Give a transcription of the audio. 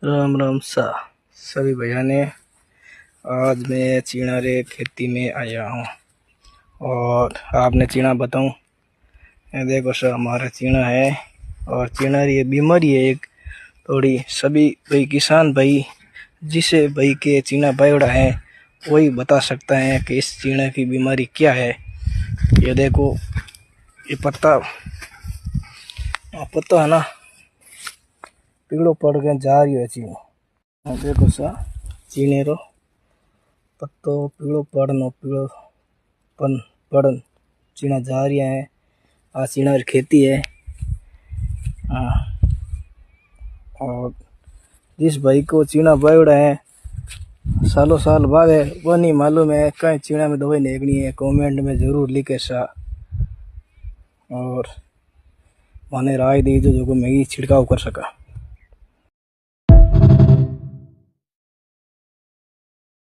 राम राम सा सभी भैया ने। आज मैं चीना रे खेती में आया हूँ और आपने चीना बताऊँ। ये देखो सर हमारा चीना है और चीना री ये बीमारी है एक थोड़ी। सभी भाई किसान भाई जिसे भाई के चीना बायोड़ा है वही बता सकता है कि इस चीना की बीमारी क्या है। ये देखो ये पत्ता है ना पीड़ो पड़ के जा रही है चीनो। देखो सा चीने रो पत्तो पीड़ो पड़नो पीड़ो पड़न चीना जा रही है। आ चीना की खेती है। और जिस भाई को चीना बायोड़ा है सालों साल बाद है वो नहीं मालूम है कहीं चीना में दवाई लेनी है कमेंट में जरूर लिखे सा। और मैंने राय दी जो मैं ही छिड़काव कर सका।